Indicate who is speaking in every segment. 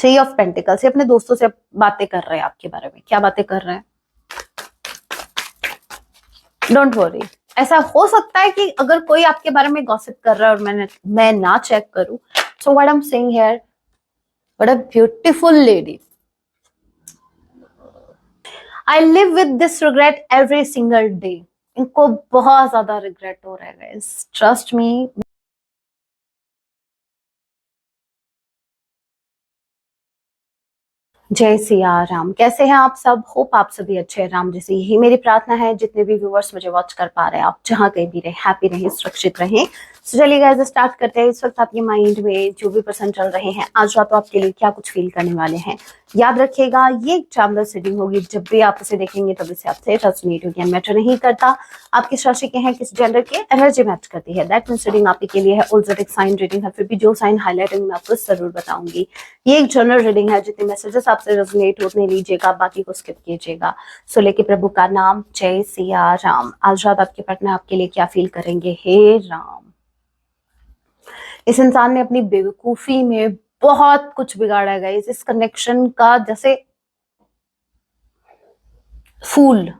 Speaker 1: Three of pentacles, अपने दोस्तों से बातें कर रहे हैं आपके बारे में। क्या बातें कर रहे हैं? डोंट वरी, ऐसा हो सकता है कि अगर कोई आपके बारे में गॉसिप कर रहा है और मैं ना चेक करूं। So what I am saying here, what a beautiful lady. I live with this regret every single day. इनको बहुत ज्यादा रिग्रेट हो रहा है गाइस, ट्रस्ट मी। जय सिया राम। कैसे हैं आप सब? होप आप सभी अच्छे हैं। राम जैसे यही मेरी प्रार्थना है। जितने भी व्यूअर्स मुझे वॉच कर पा रहे हैं, आप जहां कहीं भी रहे, हैप्पी रहें, सुरक्षित रहें। तो चलिए गाइस स्टार्ट करते हैं। इस वक्त आपके माइंड में जो भी पर्सन चल रहे हैं, आज रात तो आपके लिए क्या कुछ फील करने वाले हैं, याद रखिएगा ये एक चार्मलेस रीडिंग होगी। जब भी आप इसे देखेंगे तब इसे आपसे रेजोनेट होगी। मैटर नहीं करता आप किस राशि के हैं, किस जेंडर के, एनर्जी मैच करती है। दैट मींस रीडिंग आपके लिए है। ऑलरेडी साइन रीडिंग है, फिर भी जो साइन हाईलाइट है मैं आपको जरूर बताऊंगी। ये एक जनरल रीडिंग है। जितने मैसेजेस आपसे रेजोनेट होने लीजिएगा, बाकी को स्किप कीजिएगा। सो लेके प्रभु का नाम, जय सिया राम। आज रात आपके पार्टनर आपके लिए क्या फील करेंगे? हे राम, इस इंसान ने अपनी बेवकूफी में बहुत कुछ बिगाड़ा है गाइस। इस कनेक्शन का जैसे फूल,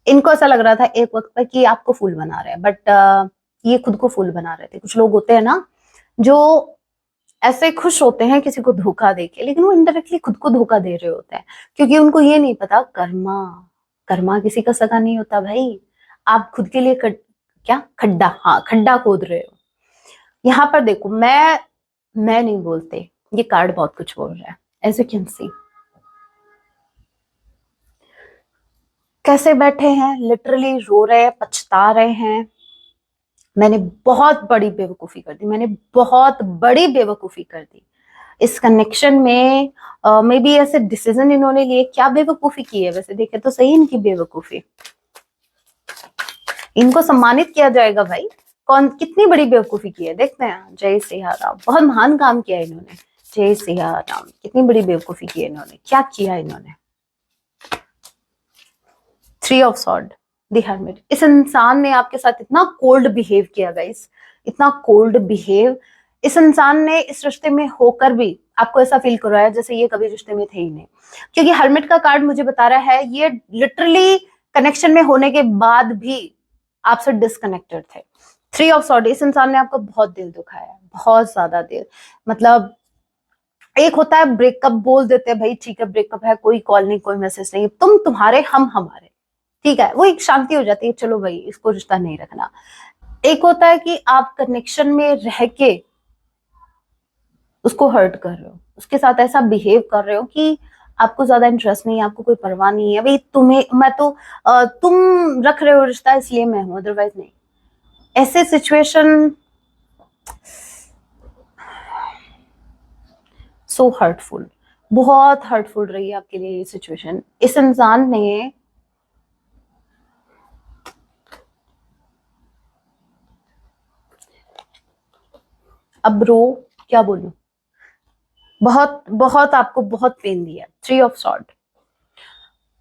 Speaker 1: इनको ऐसा लग रहा था एक वक्त पर कि आपको फूल बना रहे हैं, बट ये खुद को फूल बना रहे थे। कुछ लोग होते हैं ना जो ऐसे खुश होते हैं किसी को धोखा देके, लेकिन वो इनडायरेक्टली खुद को धोखा दे रहे होते हैं, क्योंकि उनको ये नहीं पता कर्मा, कर्मा किसी का सगा नहीं होता भाई। आप खुद के लिए क्या खड्डा, हाँ खड्डा खोद रहे हो। यहाँ पर देखो, मैं नहीं बोलते, ये कार्ड बहुत कुछ बोल रहा है। एज यू कैन सी कैसे बैठे हैं, लिटरली रो रहे हैं, पछता रहे हैं। मैंने बहुत बड़ी बेवकूफी कर दी, मैंने बहुत बड़ी बेवकूफी कर दी इस कनेक्शन में। मे बी ऐसे डिसीजन इन्होंने लिए, क्या बेवकूफी की है वैसे देखे तो सही इनकी बेवकूफी। इनको सम्मानित किया जाएगा भाई। कौन कितनी बड़ी बेवकूफी की है देखते हैं। जय सिया राम, बहुत महान काम किया इन्होंने। जय सिया राम, कितनी बड़ी बेवकूफी की है इन्होंने, क्या किया इन्होंने। Three of sword, the hermit. इस इंसान ने आपके साथ इतना कोल्ड बिहेव किया गाइस, इतना कोल्ड बिहेव। इस इंसान ने इस रिश्ते में होकर भी आपको ऐसा फील करवाया जैसे ये कभी रिश्ते में थे ही नहीं, क्योंकि हर्मिट का कार्ड मुझे बता रहा है ये लिटरली कनेक्शन में होने के बाद भी आपसे डिसकनेक्टेड थे। थ्री ऑफ सॉर्ड, इस इंसान ने आपको बहुत दिल दुखाया है, बहुत ज्यादा दिल। मतलब एक होता है ब्रेकअप, बोल देते हैं भाई ठीक है ब्रेकअप है, कोई कॉल नहीं, कोई मैसेज नहीं, तुम तुम्हारे हम हमारे, ठीक है, वो एक शांति हो जाती है, चलो भाई इसको रिश्ता नहीं रखना। एक होता है कि आप कनेक्शन में रह के उसको हर्ट कर रहे हो, उसके साथ ऐसा बिहेव कर रहे हो कि आपको ज्यादा इंटरेस्ट नहीं है, आपको कोई परवाह नहीं है भाई, तुम्हें मैं तो तुम रख रहे हो रिश्ता इसलिए मैं हूं, अदरवाइज नहीं। ऐसे सिचुएशन सो हर्टफुल, बहुत हर्टफुल रही है आपके लिए ये सिचुएशन। इस इंसान ने अब रो क्या बोलूं, बहुत बहुत आपको बहुत पेन दिया। Three of sword,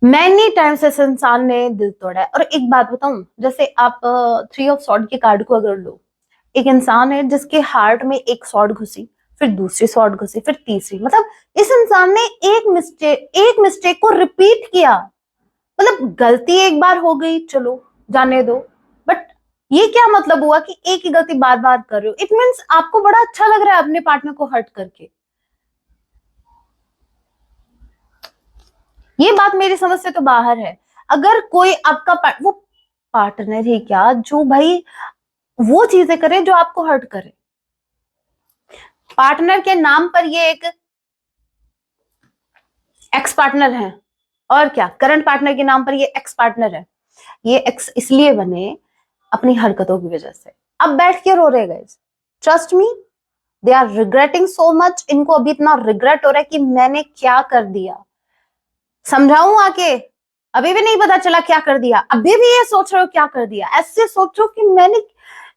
Speaker 1: many times इस इंसान ने दिल तोड़ा है। और एक बात बताऊं, जैसे आप थ्री ऑफ सॉर्ड के कार्ड को अगर लो, एक इंसान है जिसके हार्ट में एक सॉर्ड घुसी, फिर दूसरी सॉर्ड घुसी, फिर तीसरी, मतलब इस इंसान ने एक मिस्टेक को रिपीट किया। मतलब गलती एक बार हो गई चलो जाने दो, बट ये क्या मतलब हुआ कि एक ही गलती बार बार कर रहे हो। इट मीन्स आपको बड़ा अच्छा लग रहा है अपने पार्टनर को हर्ट करके। ये बात मेरी समझ से तो बाहर है। अगर कोई आपका वो पार्टनर ही क्या, जो भाई वो चीजें करे जो आपको हर्ट करे। पार्टनर के नाम पर ये एक एक्स पार्टनर है, और क्या करंट पार्टनर के नाम पर ये एक्स पार्टनर है। ये एक्स इसलिए बने अपनी हरकतों की वजह से। अब बैठ के रो रहे guys, trust me, they are regretting so much. इनको अभी इतना रिग्रेट हो रहा है कि मैंने क्या कर दिया। समझाऊं आके, अभी भी नहीं पता चला क्या कर दिया, अभी भी ये सोच रहे हो क्या कर दिया। ऐसे सोचो कि मैंने,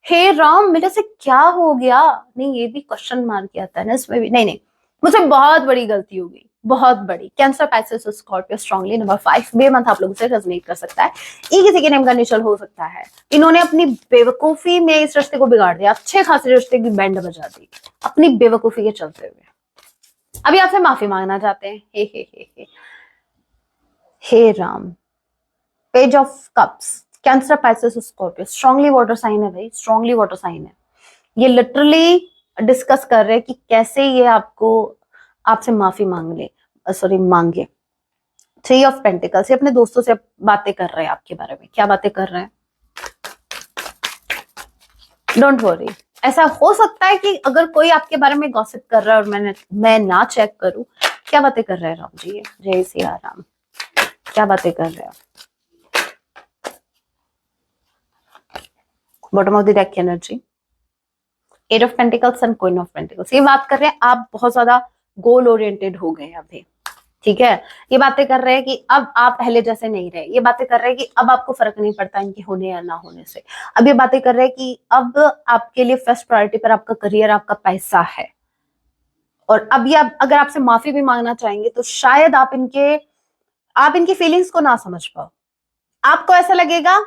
Speaker 1: हे राम मेरे से क्या हो गया। नहीं, ये भी क्वेश्चन मार्क किया था ना इसमें भी। नहीं नहीं, मुझसे बहुत बड़ी गलती हो गई, बहुत बड़ी। Cancer, Pisces, Scorpio strongly number 5 बेमंथ आप लोगों से रेजोनेट कर सकता है। ये किसी के नेम का इनिशियल हो सकता है। इन्होंने अपनी बेवकूफी में इस रिश्ते को बिगाड़ दिया, अच्छे खासे रिश्ते की बैंड बजा दी अपनी बेवकूफी के चलते हुए। अभी आपसे माफी मांगना चाहते हैं। हे Ram. Page of cups, Cancer, Pisces, Scorpio, strongly water sign है भाई, स्ट्रांगली वाटर साइन है। ये लिटरली डिस्कस कर रहे हैं कि कैसे ये आपको आपसे माफी मांग ले, सॉरी मांगे। थ्री ऑफ पेंटिकल्स, ये अपने दोस्तों से बातें कर रहे हैं आपके बारे में। क्या बातें कर रहे हैं? डोंट वरी, ऐसा हो सकता है कि अगर कोई आपके बारे में गॉसिप कर रहा है और मैं ना चेक करूं। क्या बातें कर रहे हैं राम जी? जय सिया राम। क्या बातें कर रहे हैं? बॉटम ऑफ द डेक की energy, eight of pentacles and queen of pentacles. ये बात कर रहे हैं आप बहुत ज्यादा गोल ओरिएंटेड हो गए हैं अभी, ठीक है। ये बातें कर रहे हैं कि अब आप पहले जैसे नहीं रहे। ये बातें कर रहे हैं कि अब आपको फर्क नहीं पड़ता इनके होने या ना होने से। अब ये बातें कर रहे हैं कि अब आपके लिए फर्स्ट प्रायोरिटी पर आपका करियर, आपका पैसा है। और अब ये अगर आपसे माफी भी मांगना चाहेंगे तो शायद आप इनकी फीलिंग्स को ना समझ पाओ। आपको ऐसा लगेगा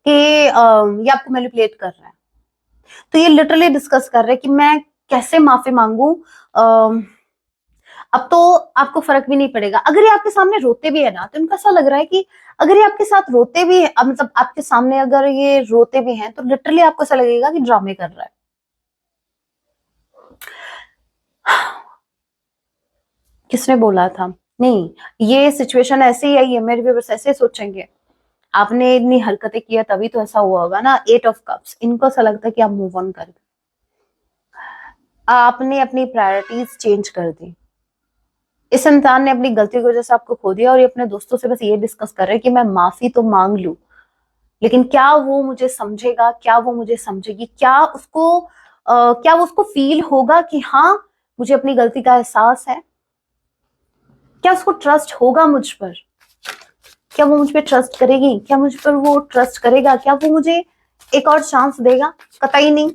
Speaker 1: कि ये आपको मैनिपुलेट कर रहा है। तो ये लिटरली डिस्कस कर रहे हैं कि मैं कैसे माफी मांगू। अब तो आपको फर्क भी नहीं पड़ेगा। अगर ये आपके सामने रोते भी है ना, तो इनको ऐसा लग रहा है कि अगर ये आपके साथ रोते भी है, मतलब आपके सामने अगर ये रोते भी हैं, तो लिटरली आपको ऐसा लगेगा कि ड्रामे कर रहा है। किसने बोला था? नहीं, ये सिचुएशन ऐसी है, ये मेरे व्यूअर्स ऐसे सोचेंगे। आपने इतनी हरकतें किया तभी तो ऐसा हुआ होगा ना। एट ऑफ कप्स, इनको ऐसा लगता है कि आप मूव ऑन कर गए, आपने अपनी प्रायोरिटीज चेंज कर दी। इस इंसान ने अपनी गलती की वजह से आपको खो दिया और ये अपने दोस्तों से बस ये डिस्कस कर रहे हैं कि मैं माफी तो मांग लूं, लेकिन क्या वो मुझे समझेगा, क्या वो मुझे समझेगी, क्या वो उसको फील होगा कि हाँ मुझे अपनी गलती का एहसास है। क्या उसको ट्रस्ट होगा मुझ पर? क्या वो मुझ पर ट्रस्ट करेगी? क्या मुझ पर वो ट्रस्ट करेगा? क्या वो मुझे एक और चांस देगा? कतई नहीं,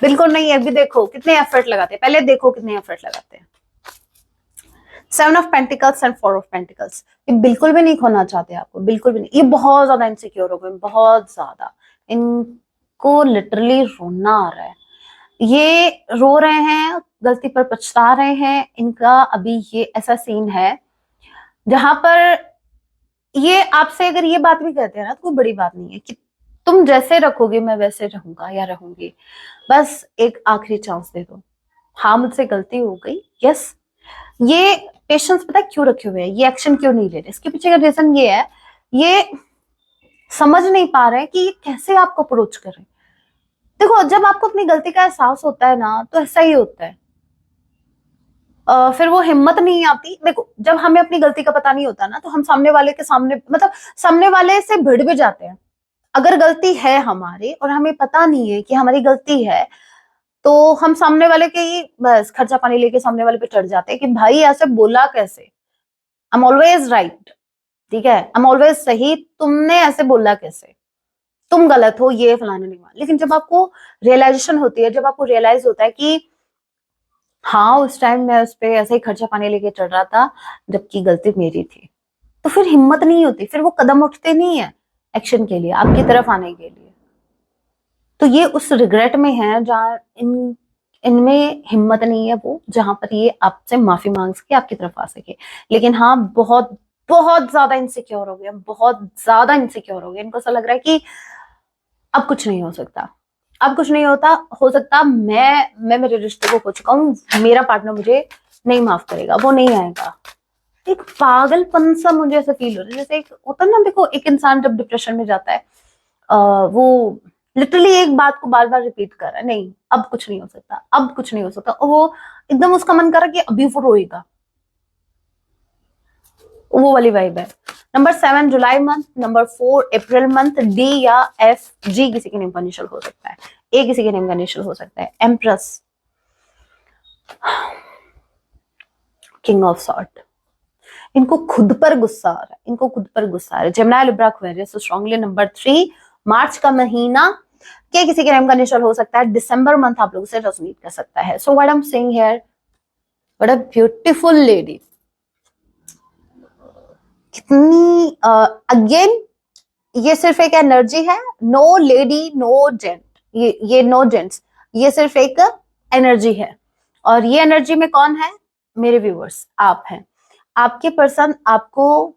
Speaker 1: बिल्कुल नहीं। अभी देखो कितने एफर्ट लगाते हैं, पहले देखो कितने एफर्ट लगाते हैं। Seven of pentacles and four of pentacles, ये बिल्कुल भी नहीं खोना चाहते आपको, बिल्कुल भी नहीं। ये बहुत ज्यादा इनसिक्योर हो गए, बहुत ज्यादा। इनको लिटरली रोना आ रहा है। ये रो रहे हैं, गलती पर पछता रहे हैं। इनका अभी ये ऐसा सीन है जहां पर ये आपसे अगर ये बात भी कहते हैं ना, तो कोई बड़ी बात नहीं है कि तुम जैसे रखोगे मैं वैसे रहूंगा या रहूंगी, बस एक आखिरी चांस दे दो। हाँ मुझसे गलती हो गई, यस। ये पेशेंस पता है क्यों रखे हुए हैं, ये एक्शन क्यों नहीं ले रहे? इसके पीछे का रीजन ये है, ये समझ नहीं पा रहे कि ये कैसे आपको अप्रोच करें। देखो जब आपको अपनी गलती का एहसास होता है ना, तो ऐसा ही होता है। फिर वो हिम्मत नहीं आती। देखो जब हमें अपनी गलती का पता नहीं होता ना, तो हम सामने वाले के सामने, मतलब सामने वाले से भिड़ भी जाते हैं। अगर गलती है हमारी और हमें पता नहीं है कि हमारी गलती है, तो हम सामने वाले के ही बस खर्चा पानी लेके सामने वाले पे चढ़ जाते हैं कि भाई ऐसे बोला कैसे, आई एम ऑलवेज राइट, ठीक है, आई एम ऑलवेज सही, तुमने ऐसे बोला कैसे, तुम गलत हो, ये फलाना नहीं। लेकिन जब आपको रियलाइजेशन होती है, जब आपको रियलाइज होता है कि हाँ उस टाइम मैं उस पर ऐसे ही खर्चा पानी लेके चढ़ रहा था जबकि गलती मेरी थी, तो फिर हिम्मत नहीं होती, फिर वो कदम उठते नहीं है एक्शन के लिए, आपकी तरफ आने के लिए। तो ये उस रिग्रेट में है जहाँ इनमें हिम्मत नहीं है, वो जहां पर ये आपसे माफी मांग सके, आपकी तरफ आ सके। लेकिन हाँ बहुत बहुत ज्यादा इनसिक्योर हो गए, बहुत ज्यादा इनसिक्योर हो गए। इनको ऐसा लग रहा है कि अब कुछ नहीं हो सकता, अब कुछ नहीं हो सकता। मैं मेरे रिश्ते को खो चुका हूँ, मेरा पार्टनर मुझे नहीं माफ करेगा, वो नहीं आएगा। एक पागलपन सा मुझे ऐसा फील हो रहा है, जैसे एक होता है ना, देखो एक इंसान जब डिप्रेशन में जाता है, वो लिटरली एक बात को बार बार रिपीट कर रहा है, नहीं अब कुछ नहीं हो सकता, अब कुछ नहीं हो सकता, और वो एकदम उसका मन कर रहा है कि अभी वो रोएगा, वो वाली वाइब है। नंबर 7 जुलाई मंथ, नंबर 4 अप्रैल मंथ, डी या एफ, जी किसी के नेम का इनिशियल हो सकता है, ए किसी के नेम का इनिशियल हो सकता है। एम्प्रेस, किंग ऑफ सॉर्ड, इनको खुद पर गुस्सा आ रहा है, इनको खुद पर गुस्सा आ रहा है। Gemini, Libra, Aquarius, strongly. Number 3 मार्च का महीना, के किसी के नेम का इनिशियल हो सकता है। दिसंबर मंथ आप लोगों से रेजोनेट कर सकता है। So what I am saying here, what a beautiful lady. कितनी अगेन ये सिर्फ एक एनर्जी है, नो लेडी नो जेंट, ये नो जेंट्स, ये सिर्फ एक एनर्जी है। और ये एनर्जी में कौन है? मेरे व्यूअर्स, आप हैं। आपके पर्सन आपको,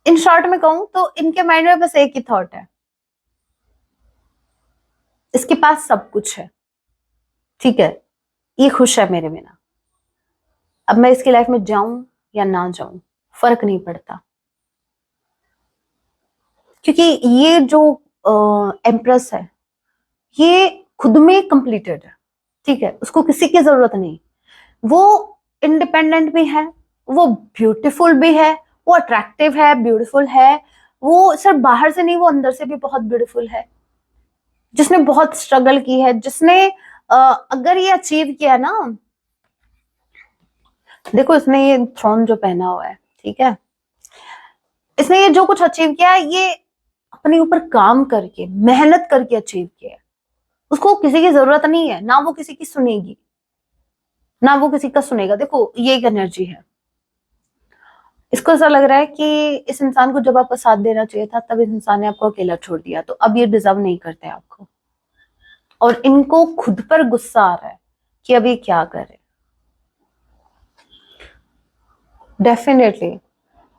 Speaker 1: इन शॉर्ट में कहूं तो इनके माइंड में बस एक ही थॉट है, इसके पास सब कुछ है, ठीक है, ये खुश है मेरे बिना, अब मैं इसकी लाइफ में जाऊं या ना जाऊं फर्क नहीं पड़ता, क्योंकि ये जो एम्प्रेस है ये खुद में कंप्लीटेड है, ठीक है, उसको किसी की जरूरत नहीं, वो इंडिपेंडेंट भी है, वो ब्यूटीफुल भी है, वो अट्रैक्टिव है, ब्यूटीफुल है, वो सिर्फ बाहर से नहीं, वो अंदर से भी बहुत ब्यूटीफुल है, जिसने बहुत स्ट्रगल की है, जिसने अगर ये अचीव किया ना, देखो इसने ये थ्रोन जो पहना हुआ है, ठीक है, इसने ये जो कुछ अचीव किया है ये अपने ऊपर काम करके, मेहनत करके अचीव किया है, उसको किसी की जरूरत नहीं है, ना वो किसी की सुनेगी, ना वो किसी का सुनेगा। देखो ये एक एनर्जी है, इसको ऐसा लग रहा है कि इस इंसान को जब आपका साथ देना चाहिए था तब इस इंसान ने आपको अकेला छोड़ दिया, तो अब ये डिजर्व नहीं करते आपको, और इनको खुद पर गुस्सा आ रहा है कि अभी क्या करे। डेफिनेटली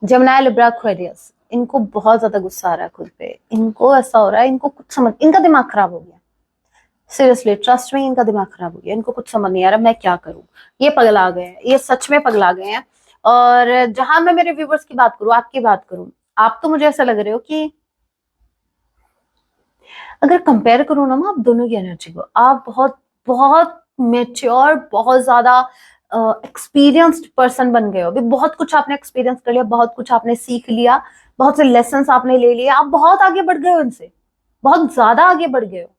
Speaker 1: जेमिनी, लिब्रा, एक्वेरियस, इनको बहुत ज्यादा गुस्सा आ रहा है खुद पे, इनको ऐसा हो रहा है, इनको कुछ समझ, इनका दिमाग खराब हो गया, सीरियसली ट्रस्ट में, इनका दिमाग खराब हो गया, इनको कुछ समझ नहीं आ रहा मैं क्या करूं, ये पगला गए हैं, ये सच में पगला गए हैं। और जहां मैं मेरे व्यूवर्स की बात करूं, आपकी बात करूं, आप तो मुझे ऐसा लग रहे हो कि अगर कंपेयर करूं ना मैं आप दोनों की एनर्जी को, आप बहुत बहुत मेच्योर, बहुत ज्यादा एक्सपीरियंस्ड पर्सन बन गए हो, अभी बहुत कुछ आपने एक्सपीरियंस कर लिया, बहुत कुछ आपने सीख लिया, बहुत से लेसन आपने ले लिए, आप बहुत आगे बढ़ गए हो इनसे, बहुत ज्यादा आगे बढ़ गए हो,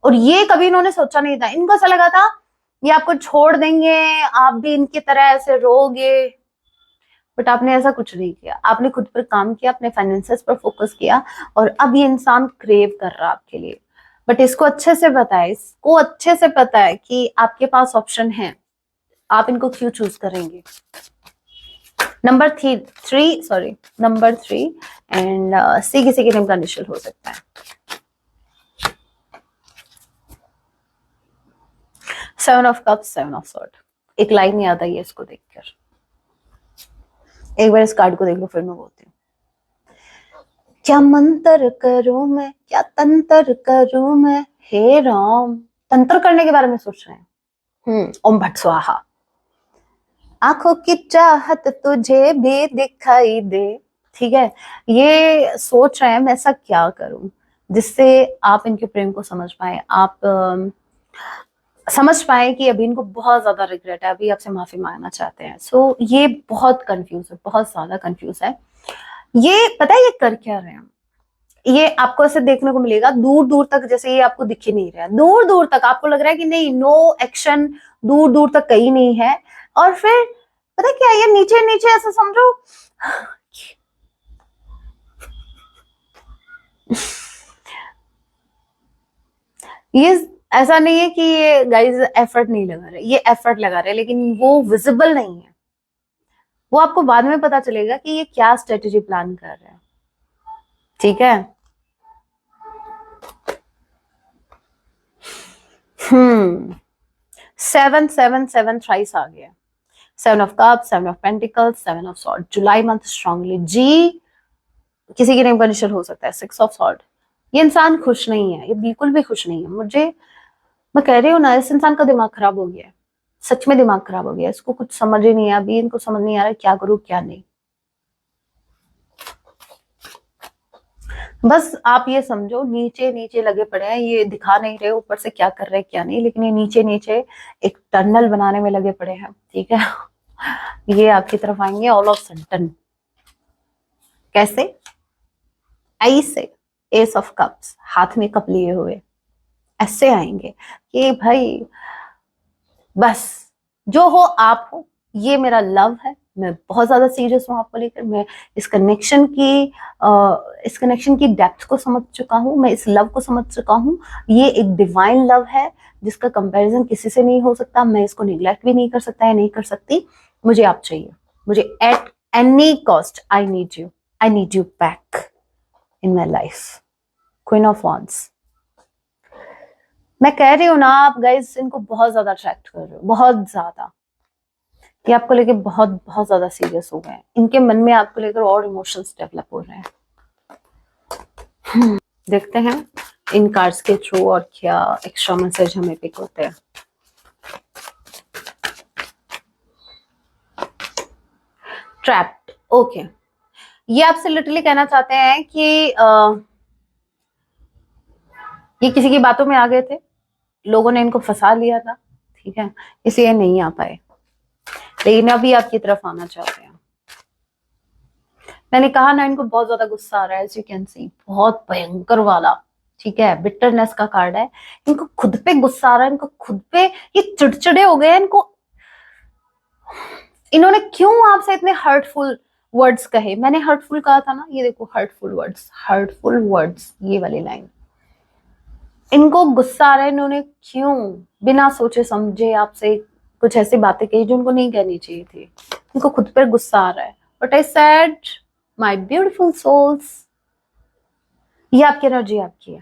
Speaker 1: और ये कभी इन्होंने सोचा नहीं था, इनको ऐसा लगा था ये आपको छोड़ देंगे, आप भी इनकी तरह ऐसे रहोगे, बट आपने ऐसा कुछ नहीं किया, आपने खुद पर काम किया, अपने फाइनेंसेस पर फोकस किया, और अब ये इंसान क्रेव कर रहा है आपके लिए, बट इसको अच्छे से पता है, इसको अच्छे से पता है कि आपके पास ऑप्शन है, आप इनको क्यों चूज करेंगे। नंबर थ्री एंड सी किसी के नेम का इनिशियल हो सकता है। Seven of cups, seven of sword, एक लाइन याद आई है इसको देखकर, एक बार इस कार्ड को देख लो फिर मैं बोलती हूँ। क्या मंत्र करूं मैं, क्या तंत्र करूं मैं, हे राम, तंत्र करने के बारे में सोच रहे हैं। ओम भट स्वाहा। आंखों की चाहत तुझे भी दिखाई दे, ठीक है, ये सोच रहे हैं मैं ऐसा क्या करूं जिससे आप इनके प्रेम को समझ पाए, आप समझ पाए कि अभी इनको बहुत ज्यादा रिग्रेट है, अभी आपसे माफी मांगना चाहते हैं। सो ये बहुत कंफ्यूज है, बहुत ज्यादा कंफ्यूज है, ये पता है ये कर क्या रहे हैं, ये आपको ऐसे देखने को मिलेगा दूर दूर तक, जैसे ये आपको दिख ही नहीं रहा, दूर दूर तक आपको लग रहा है कि नहीं, नो एक्शन, दूर दूर तक कहीं नहीं है, और फिर पता क्या, ये नीचे नीचे ऐसा समझो ये ऐसा नहीं है कि ये गाइस एफर्ट नहीं लगा रहे, ये एफर्ट लगा रहे, लेकिन वो विजिबल नहीं है, वो आपको बाद में पता चलेगा कि ये क्या स्ट्रेटेजी प्लान कर रहे हैं, ठीक है। सेवन सेवन सेवन थ्राइस आ गया, seven of cups, seven of pentacles, seven of sword, जुलाई मंथ स्ट्रांगली, जी किसी की नेम का इनिशियल हो सकता है, सिक्स ऑफ सॉर्ड, ये इंसान खुश नहीं है, ये बिल्कुल भी खुश नहीं है, मैं कह रही हूँ ना, इस इंसान का दिमाग खराब हो गया है, सच में दिमाग खराब हो गया, इसको कुछ समझ ही नहीं है, अभी इनको समझ नहीं आ रहा क्या करूं क्या नहीं, बस आप ये समझो नीचे नीचे लगे पड़े हैं, ये दिखा नहीं रहे ऊपर से क्या कर रहे हैं क्या नहीं, लेकिन ये नीचे नीचे एक टनल बनाने में लगे पड़े हैं, ठीक है। ये आपकी तरफ आएंगे ऑल ऑफ सडन, कैसे, ऐसे, एस ऑफ कप्स, हाथ में कप लिए हुए ऐसे आएंगे कि भाई बस जो हो आप हो, ये मेरा लव है, मैं बहुत ज्यादा सीरियस हूँ आपको लेकर, मैं इस कनेक्शन की डेप्थ को समझ चुका हूँ, मैं इस लव को समझ चुका हूँ, ये एक डिवाइन लव है जिसका कंपैरिजन किसी से नहीं हो सकता, मैं इसको निग्लेक्ट भी नहीं कर सकता या नहीं कर सकती, मुझे आप चाहिए, मुझे at any cost I need you back in my life, queen of wands. मैं कह रही हूँ ना, आप गाइस इनको बहुत ज्यादा अट्रैक्ट कर रहे हो, बहुत ज्यादा। ये आपको लेके बहुत बहुत ज्यादा सीरियस हो गए हैं। इनके मन में आपको लेकर और इमोशंस डेवलप हो रहे हैं। देखते हैं इन कार्ड्स के थ्रू और क्या एक्स्ट्रा मैसेज हमें पिक होते हैं। Trapped, okay. ये आपसे लिटरली कहना चाहते हैं कि ये किसी की बातों में आ गए थे, लोगों ने इनको फंसा लिया था, ठीक है, इसलिए नहीं आ पाए, लेकिन अभी आपकी तरफ आना चाहते हैं। मैंने कहा ना, इनको बहुत ज्यादा गुस्सा आ रहा है, एज यू कैन सी, बहुत भयंकर वाला, ठीक है, बिटरनेस का कार्ड है। इनको खुद पे गुस्सा आ रहा है, इनको खुद पे ये चिड़चिड़े हो गए हैं। इनको, इन्होंने क्यों आपसे इतने हर्टफुल वर्ड्स कहे? मैंने हर्टफुल कहा था ना, ये देखो हर्टफुल वर्ड्स, हर्टफुल वर्ड्स, ये वाली लाइन। इनको गुस्सा आ रहा है, इन्होंने क्यों बिना सोचे समझे आपसे कुछ ऐसी बातें कही जो उनको नहीं कहनी चाहिए थी। इनको खुद पर गुस्सा आ रहा है। But I said my beautiful souls, ये आपकी एनर्जी आपकी है,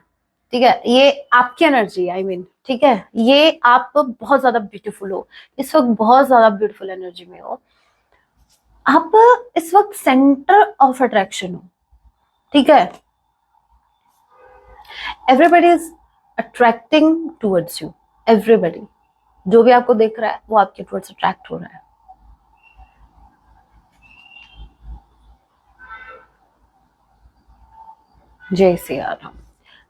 Speaker 1: ठीक है, ये आपकी एनर्जी, आई मीन, ठीक है, ये आप बहुत ज्यादा ब्यूटीफुल हो, इस वक्त बहुत ज्यादा ब्यूटीफुल एनर्जी में हो आप, इस वक्त सेंटर ऑफ अट्रैक्शन हो, ठीक है। Everybody is attracting towards you, everybody, जो भी आपको देख रहा है वो आपके टूवर्ड्स अट्रैक्ट हो रहा है। जय सिया राम।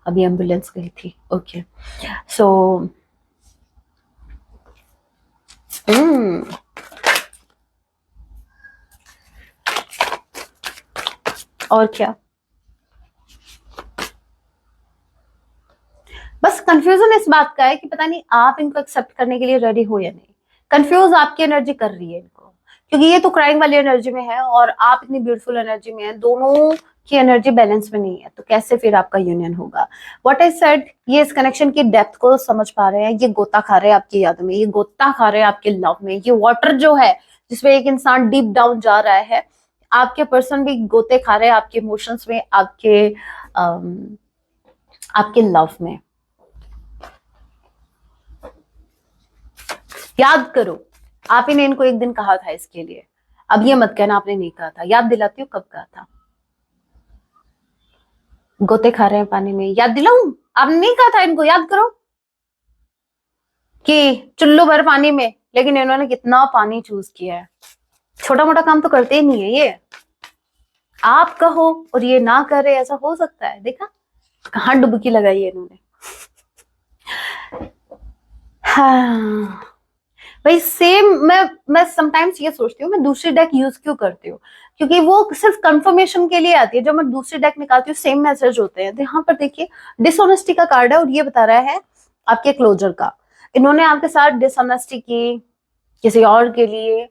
Speaker 1: अभी एम्बुलेंस गई थी, ओके। सो और क्या, बस कंफ्यूजन इस बात का है कि पता नहीं आप इनको एक्सेप्ट करने के लिए रेडी हो या नहीं। कंफ्यूज आपकी एनर्जी कर रही है इनको, क्योंकि ये तो क्राइम वाली एनर्जी में है और आप इतनी ब्यूटीफुल एनर्जी में है, दोनों की एनर्जी बैलेंस में नहीं है, तो कैसे फिर आपका यूनियन होगा? व्हाट आई सेड, ये इस कनेक्शन की डेप्थ को समझ पा रहे हैं, ये गोता खा रहे हैं आपकी याद में, ये गोता खा रहे हैं आपके लव में, ये वाटर जो है जिसमें एक इंसान डीप डाउन जा रहा है, आपके पर्सन भी गोते खा रहे हैं आपके इमोशंस में, आपके लव में। याद करो, आप ही ने इनको एक दिन कहा था इसके लिए, अब ये मत कहना आपने नहीं कहा था। याद दिलाती हूँ कब कहा था। गोते खा रहे हैं पानी में, याद दिलाऊं? आपने नहीं कहा था इनको, याद करो, कि चुल्लू भर पानी में, लेकिन इन्होंने कितना पानी चूज किया है। छोटा मोटा काम तो करते ही नहीं है ये। आप कहो और ये ना करे, ऐसा हो सकता है? देखा कहां डुबकी लगाई है इन्होंने। हाँ भाई, सेम मैं समटाइम्स ये सोचती हूँ मैं दूसरी डेक यूज क्यों करती हूँ, क्योंकि वो सिर्फ कंफर्मेशन के लिए आती है। जब मैं दूसरी डेक निकालती हूँ सेम मैसेज होते हैं। तो यहाँ पर देखिए डिसऑनेस्टी का कार्ड है और ये बता रहा है आपके क्लोजर का। इन्होंने आपके साथ डिसऑनेस्टी की किसी और के लिए,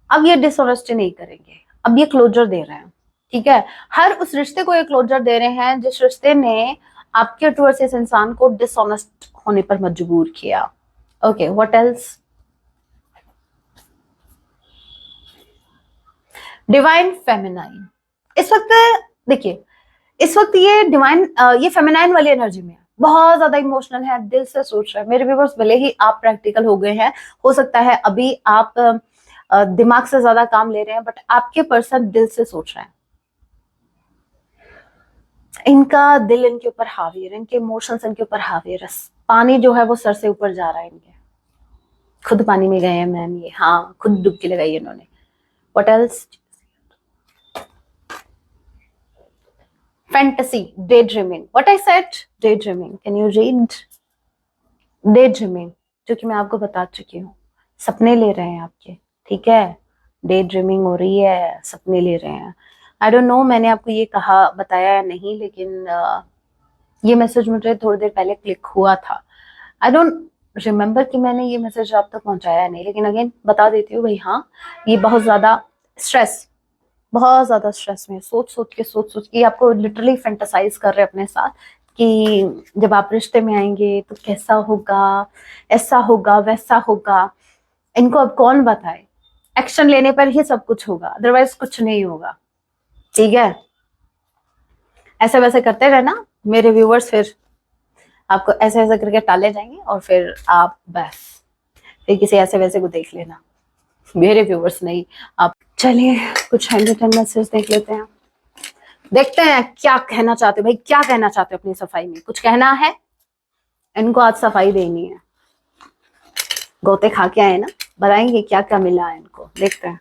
Speaker 1: अब ये डिसऑनेस्टी नहीं करेंगे, अब ये क्लोजर दे रहे हैं, ठीक है। हर उस रिश्ते को ये क्लोजर दे रहे हैं जिस रिश्ते ने आपके टूवर्ड्स इस इंसान को डिसऑनेस्ट होने पर मजबूर किया। Okay, what else? Divine feminine, इस वक्त देखिए, इस वक्त ये डिवाइन, ये फेमिनाइन वाली एनर्जी में है, बहुत ज्यादा इमोशनल है, दिल से सोच रहा है। मेरे व्यूअर्स, भले ही आप प्रैक्टिकल हो गए हैं, हो सकता है अभी आप दिमाग से ज्यादा काम ले रहे हैं, बट आपके पर्सन दिल से सोच रहे हैं। इनका दिल इनके ऊपर हावी है, इनके इमोशंस इनके ऊपर हावी है। पानी जो है वो सर से ऊपर जा रहा है इनके, खुद पानी में गए हैं मैम ये, हाँ खुद डुबकी लगाई है इन्होंने। What else? fantasy, daydreaming, what I said, daydreaming, can you read? daydreaming, जो कि मैं आपको बता चुकी हूँ, सपने ले रहे हैं आपके, ठीक है, daydreaming हो रही है, सपने ले रहे हैं। आई डोंट नो मैंने आपको ये कहा बताया या नहीं, लेकिन ये मैसेज मुझे थोड़ी देर पहले क्लिक हुआ था। आई डोंट रिमेम्बर कि मैंने ये मैसेज आप तक पहुंचाया नहीं, लेकिन अगेन बता देती हूँ भाई, हाँ ये बहुत ज्यादा स्ट्रेस, बहुत ज्यादा स्ट्रेस में, सोच सोच के आपको लिटरली फैंटासाइज कर रहे हैं अपने साथ कि जब आप रिश्ते में आएंगे तो कैसा होगा, ऐसा होगा, वैसा होगा। इनको अब कौन बताए, एक्शन लेने पर ही सब कुछ होगा, अदरवाइज कुछ नहीं होगा, ठीक है। ऐसे वैसे करते रहे ना मेरे व्यूवर्स, फिर आपको ऐसे ऐसे करके टाले जाएंगे और फिर आप बस फिर किसी ऐसे वैसे को देख लेना, मेरे व्यूवर्स नहीं आप। चलिए कुछ हैंड मैसेज देख लेते हैं, देखते हैं क्या कहना चाहते हो भाई, क्या कहना चाहते हो अपनी सफाई में, कुछ कहना है? इनको आज सफाई देनी है, गोते खा के आए ना, बताएंगे क्या क्या मिला है इनको, देखते हैं।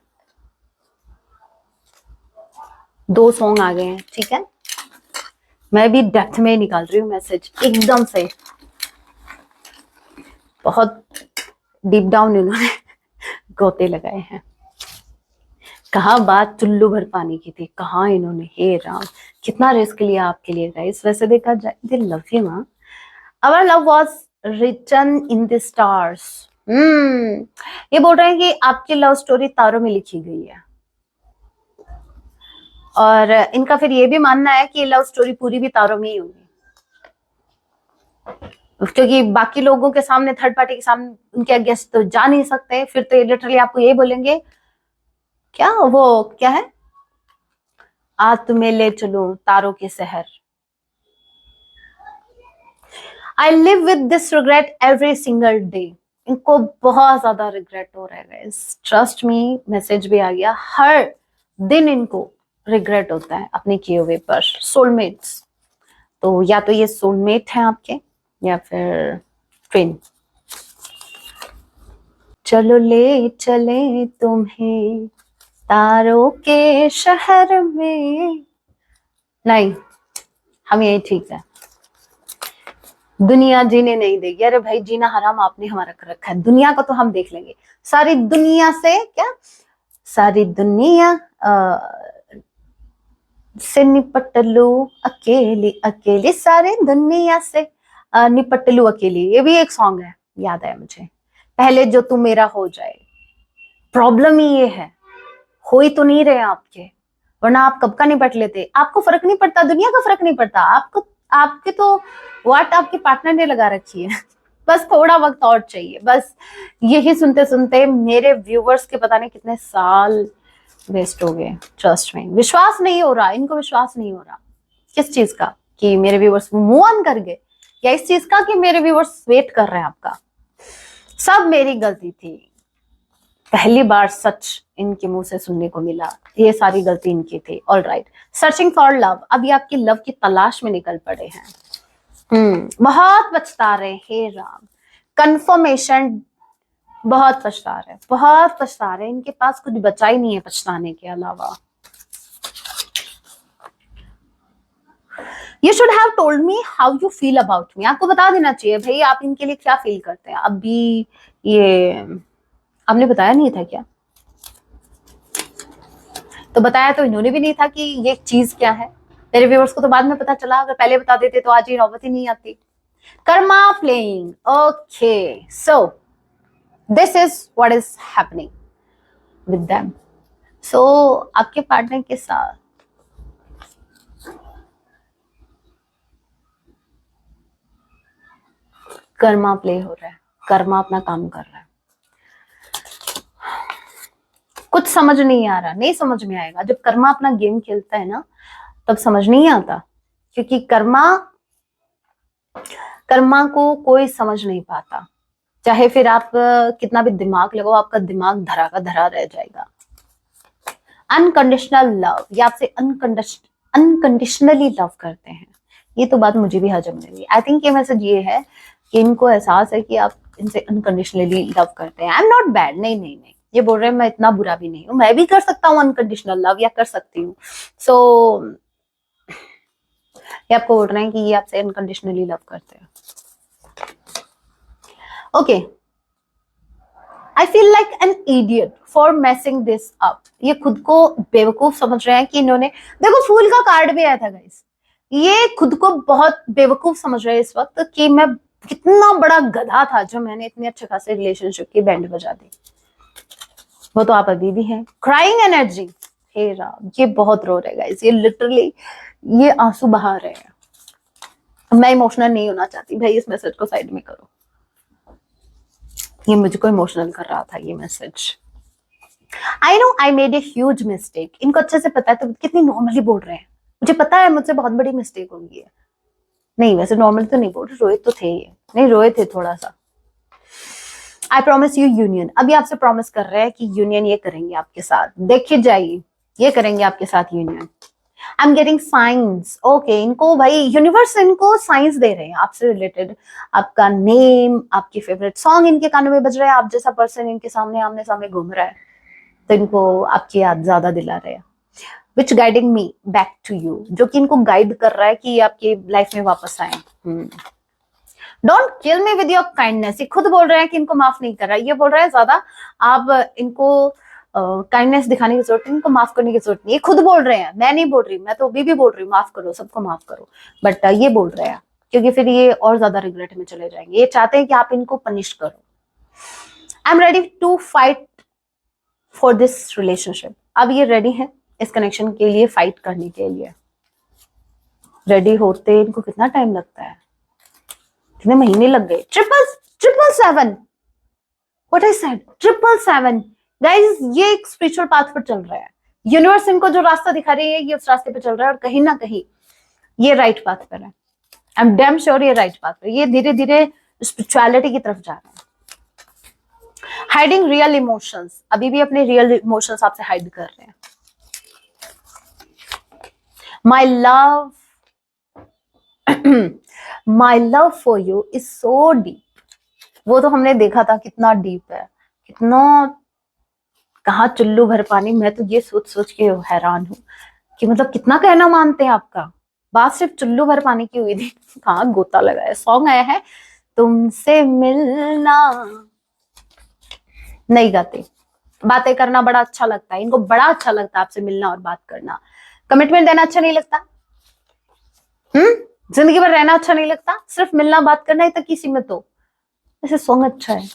Speaker 1: 2 सॉन्ग आ गए हैं, ठीक है, मैं भी डेप्थ में निकाल रही हूँ मैसेज एकदम से, बहुत डीप डाउन इन्होंने गोते लगाए हैं। कहा बात चुल्लू भर पानी की थी, कहा इन्होंने, हे राम कितना रिस्क लिया आपके लिए गाइस। वैसे देखा जाए दे लव यू मां, our love was written in the stars. ये बोल रहे हैं कि आपकी लव स्टोरी तारों में लिखी गई है, और इनका फिर ये भी मानना है कि लव स्टोरी पूरी भी तारों में ही होगी, क्योंकि बाकी लोगों के सामने, थर्ड पार्टी के सामने उनके अगेंस्ट तो जा नहीं सकते, फिर तो ये लिटरली आपको यही बोलेंगे, क्या वो क्या है, आज तुम्हें ले चलूं तारों के शहर। I live with this regret every single day. इनको बहुत ज्यादा रिग्रेट हो रहा है गाइस, ट्रस्ट मी, मैसेज भी आ गया, हर दिन इनको रिग्रेट होता है अपने किए हुए पर। सोलमेट्स, तो या तो ये सोलमेट है आपके या फिर ट्विन। चलो ले चले तुम्हें तारों के शहर में, नहीं हम यही ठीक है, दुनिया जीने नहीं देगी। अरे भाई जीना हराम आपने हमारा कर रखा है, दुनिया को तो हम देख लेंगे, सारी दुनिया से क्या, सारी दुनिया से निपट लू अकेली अकेली, सारी दुनिया से निपट लू अकेली, ये भी एक सॉन्ग है, याद है मुझे, पहले जो तू मेरा हो जाए। प्रॉब्लम ही ये है, हो ही तो नहीं रहे आपके, वरना आप कब का निपट लेते। आपको फर्क नहीं पड़ता, दुनिया का फर्क नहीं पड़ता आपको, आपके तो वाट आपके पार्टनर ने लगा रखी है, बस थोड़ा वक्त और चाहिए। बस यही सुनते सुनते मेरे व्यूवर्स के पता नहीं कितने साल वेस्ट हो गए। ट्रस्ट में विश्वास नहीं हो रहा, इनको विश्वास नहीं हो रहा, किस चीज का, कि मेरे व्यूवर्स मूव ऑन कर गए, या इस चीज का कि मेरे व्यूवर्स वेट कर रहे हैं आपका। सब मेरी गलती थी, पहली बार सच इनके मुंह से सुनने को मिला, ये सारी गलती इनकी थी। All right, searching for love, अभी आपकी लव की तलाश में निकल पड़े हैं। बहुत पछता रहे, हे राम, कंफर्मेशन, बहुत पछता रहे, बहुत पछता रहे, इनके पास कुछ बचा ही नहीं है पछताने के अलावा। You should have told me how you feel about me, आपको बता देना चाहिए भाई आप इनके लिए क्या फील करते हैं। अभी ये आपने बताया नहीं था क्या? तो बताया तो इन्होंने भी नहीं था कि ये चीज क्या है, मेरे व्यूअर्स को तो बाद में पता चला, अगर पहले बता देते तो आज ये नौबत ही नहीं आती। Karma playing, okay, so this is what is happening with them. So आपके पार्टनर के साथ कर्मा प्ले हो रहा है, कर्मा अपना काम कर रहा है, कुछ समझ नहीं आ रहा, नहीं समझ में आएगा जब कर्मा अपना गेम खेलता है ना, तब समझ नहीं आता, क्योंकि कर्मा को कोई समझ नहीं पाता, चाहे फिर आप कितना भी दिमाग लगाओ, आपका दिमाग धरा का धरा रह जाएगा। अनकंडीशनल लव, ये आपसे अनकंडीशनली लव करते हैं, ये तो बात मुझे भी हजम नहीं हुई। आई थिंक ये मैसेज ये है कि इनको एहसास है कि आप इनसे अनकंडीशनली लव करते हैं। आई एम नॉट बैड, नहीं नहीं नहीं, ये बोल रहे हैं मैं इतना बुरा भी नहीं हूँ, मैं भी कर सकता हूँ अनकंडीशनल लव, या कर सकती हूँ। सो ये आपको बोल रहे हैं कि ये आपसे अनकंडीशनली लव करते हैं। Okay, I feel like an idiot for messing this up, ये खुद को बेवकूफ समझ रहे हैं कि इन्होंने, देखो फूल का कार्ड भी आया था गाइस, ये खुद को बहुत बेवकूफ समझ रहे हैं इस वक्त कि मैं कितना बड़ा गधा था जो मैंने इतने अच्छे खासे रिलेशनशिप की बैंड बजा दी। वो तो आप अभी भी हैं। क्राइंग एनर्जी, हे राम, ये बहुत रो रहे गाइस, ये लिटरली ये आंसू बहा रहे हैं। मैं इमोशनल नहीं होना चाहती भाई, इस मैसेज को साइड में करो, ये मुझको इमोशनल कर रहा था ये message. I know I made a huge mistake, इनको अच्छे से पता है तो कितनी नॉर्मली बोल रहे हैं, मुझे पता है मुझसे बहुत बड़ी मिस्टेक होगी है, नहीं, वैसे नॉर्मल तो नहीं बोल रहे, रोए तो थे ये, नहीं रोए थे थोड़ा सा। आई प्रॉमिस यू यूनियन, अभी आपसे प्रॉमिस कर रहे हैं कि यूनियन ये करेंगे आपके साथ, देखिए जाइए ये करेंगे आपके साथ union. I am getting science, okay, इनको भाई यूनिवर्स इनको साइंस दे रहे हैं आपसे रिलेटेड। आपका नेम, आपकी फेवरेट सॉन्ग इनके कानों में बज रहा है, आप जैसा पर्सन इनके सामने आमने सामने घूम रहा है, तो इनको आपकी याद ज्यादा दिला रहे हैं। Which guiding me back to you, जो कि इनको गाइड कर रहा है कि आपकी लाइफ में वापस आए। Don't kill me with your kindness, ये खुद बोल रहे हैं कि इनको माफ नहीं कर रहा है, ये बोल रहा है ज्यादा आप इनको काइंडनेस दिखाने की जरूरत नहीं, इनको माफ करने की जरूरत नहीं, ये खुद बोल रहे हैं, मैं नहीं बोल रही, मैं तो अभी भी बोल रही हूँ माफ करो, सबको माफ करो, बट ये बोल रहे हैं क्योंकि फिर ये और ज्यादा रिग्रेट में चले जाएंगे, ये चाहते हैं कि आप इनको पनिश करो। I am ready to fight for this relationship, अब ये रेडी है इस कनेक्शन के लिए फाइट करने के लिए। रेडी होते इनको कितना टाइम लगता है, कितने महीने लग गए। 777 व्हाट आई सेड, 777 गाइस, ये एक स्पिरिचुअल पाथ पर चल रहा है, यूनिवर्स इनको जो रास्ता दिखा रही है ये उस रास्ते पे चल रहा है, और कहीं ना कहीं ये राइट पाथ पर है। आई एम डैम श्योर ये राइट पाथ पर, ये धीरे धीरे स्पिरिचुअलिटी की तरफ जा रहा है। हाइडिंग रियल इमोशंस, अभी भी अपने रियल इमोशंस आपसे हाइड कर रहे हैं। My love my love for you is so deep, वो तो हमने देखा था कितना डीप है, कितना, कहा चुल्लू भर पानी। मैं तो ये सोच सोच के हैरान हूं कि मतलब कितना कहना मानते हैं आपका, बात सिर्फ चुल्लू भर पानी की हुई थी, कहाँ गोता लगा है। सॉन्ग आया है तुमसे मिलना, नहीं गाते, बातें करना बड़ा अच्छा लगता है इनको, बड़ा अच्छा लगता है आपसे मिलना और बात करना। कमिटमेंट देना अच्छा नहीं लगता, जिंदगी भर रहना अच्छा नहीं लगता, सिर्फ मिलना बात करना ही तक की सीमित हो। ऐसे सॉन्ग अच्छा है,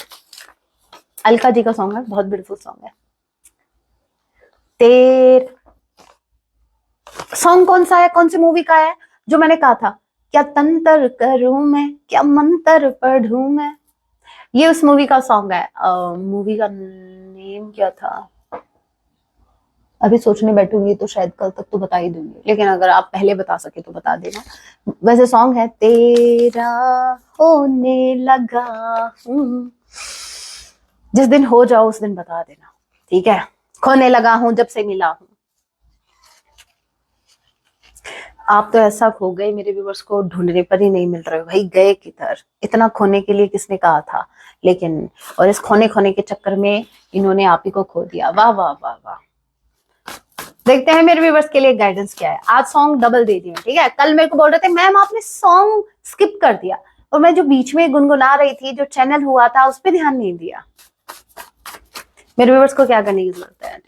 Speaker 1: अलका जी का सॉन्ग है, बहुत ब्यूटीफुल सॉन्ग है। तेर सॉन्ग कौन सा है, कौन सी मूवी का है, जो मैंने कहा था क्या तंत्र करूं मैं, क्या मंत्र पढ़ूं मैं, ये उस मूवी का सॉन्ग है। मूवी का नेम क्या था, अभी सोचने बैठूंगी तो शायद कल तक तो बता ही दूंगी, लेकिन अगर आप पहले बता सके तो बता देना। वैसे सॉन्ग है तेरा होने लगा हूं, जिस दिन हो जाओ उस दिन बता देना, ठीक है। खोने लगा हूं जब से मिला हूं। आप तो ऐसा खो गए, मेरे व्यूअर्स को ढूंढने पर ही नहीं मिल रहे भाई, गए किधर, इतना खोने के लिए किसने कहा था, लेकिन और इस खोने खोने के चक्कर में इन्होंने आप ही को खो दिया। वाह वाह वाह वाह। देखते हैं मेरे व्यूअर्स के लिए गाइडेंस क्या है। आज सॉन्ग डबल दे दिए, ठीक है। कल मेरे को बोल रहे थे मैम आपने सॉन्ग स्किप कर दिया, और मैं जो बीच में गुनगुना रही थी, जो चैनल हुआ था उस पर ध्यान नहीं दिया। मेरे व्यूअर्स को क्या करने की जरूरत है,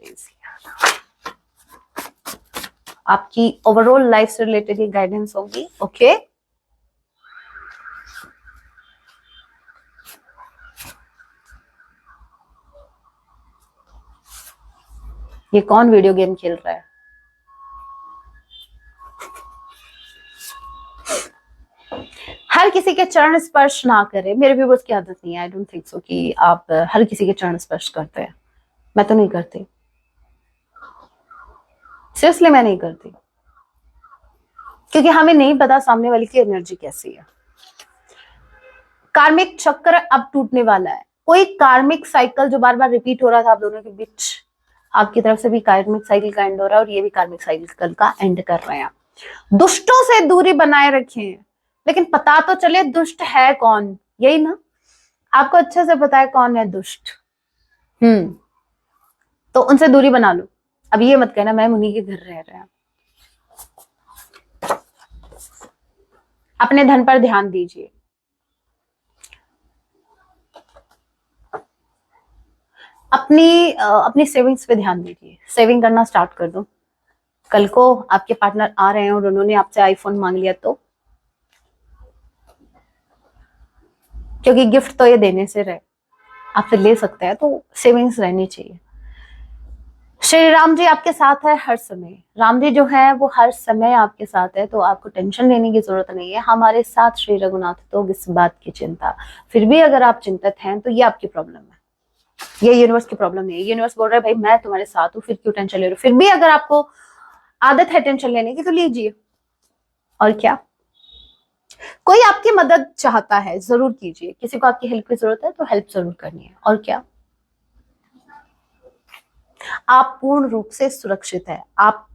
Speaker 1: आपकी ओवरऑल लाइफ से रिलेटेड ये गाइडेंस होगी, ओके। ये कौन वीडियो गेम खेल रहा है, हर किसी के चरण स्पर्श ना करें, मेरे व्यूअर्स की आदत नहीं है, आई डोंट थिंक सो कि आप हर किसी के चरण स्पर्श करते हैं, मैं तो नहीं करती, सीरियसली मैं नहीं करती, क्योंकि हमें नहीं पता सामने वाले की एनर्जी कैसी है। कार्मिक चक्र अब टूटने वाला है, कोई कार्मिक साइकिल जो बार बार रिपीट हो रहा था आप दोनों के बीच, आपकी तरफ से भी कार्मिक साइकिल का एंड हो रहा है, और ये भी कार्मिक साइकिल का एंड कर रहे हैं। दुष्टों से दूरी बनाए रखें, लेकिन पता तो चले दुष्ट है कौन, यही ना, आपको अच्छे से पता है कौन है दुष्ट, तो उनसे दूरी बना लो। अब ये मत कहना मैम उन्हीं के घर रह रहे हैं। अपने धन पर ध्यान दीजिए, अपनी सेविंग्स पे ध्यान दीजिए, सेविंग करना स्टार्ट कर दो। कल को आपके पार्टनर आ रहे हैं और उन्होंने आपसे आईफोन मांग लिया तो, क्योंकि गिफ्ट तो ये देने से रहे, आपसे ले सकते हैं, तो सेविंग्स रहनी चाहिए। श्री राम जी आपके साथ है हर समय, राम जी जो है वो हर समय आपके साथ है, तो आपको टेंशन लेने की जरूरत नहीं है। हमारे साथ श्री रघुनाथ, तो इस बात की चिंता, फिर भी अगर आप चिंतित हैं तो ये आपकी प्रॉब्लम है, ये यूनिवर्स की प्रॉब्लम नहीं है। यूनिवर्स बोल रहा है भाई मैं तुम्हारे साथ हूँ, फिर क्यों टेंशन ले रहे हो, फिर भी अगर आपको आदत है टेंशन लेने की तो लीजिए, और क्या। कोई आपकी मदद चाहता है, जरूर कीजिए। किसी को आपकी हेल्प की जरूरत है तो हेल्प जरूर करनी है। और क्या, आप पूर्ण रूप से सुरक्षित है, आप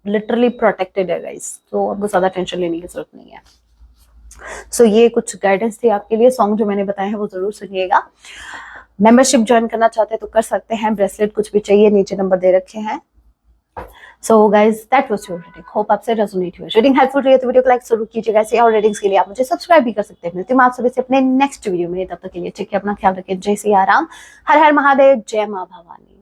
Speaker 1: लिटरली प्रोटेक्टेड है गाइस, तो आपको ज्यादा टेंशन लेने की जरूरत नहीं है। सो ये कुछ गाइडेंस थी आपके लिए। सॉन्ग जो मैंने बताए हैं वो जरूर सुनिएगा। मेंबरशिप ज्वाइन करना चाहते हैं तो कर सकते हैं। ब्रेसलेट कुछ भी चाहिए, नीचे नंबर दे रखे हैं। So guys that was your reading, hope आपसे रेजोनेट हुआ। रीडिंग हेल्पफुल रही है तो वीडियो को लाइक जरूर कीजिएगा। ऐसे और रीडिंग्स के लिए आप मुझे सब्सक्राइब भी कर सकते हैं। मिलती हूँ आप सभी से अपने नेक्स्ट वीडियो में, तब तक के लिए ठीक है, अपना ख्याल रखिए। जय सिया राम, हर हर महादेव, जय माँ भवानी।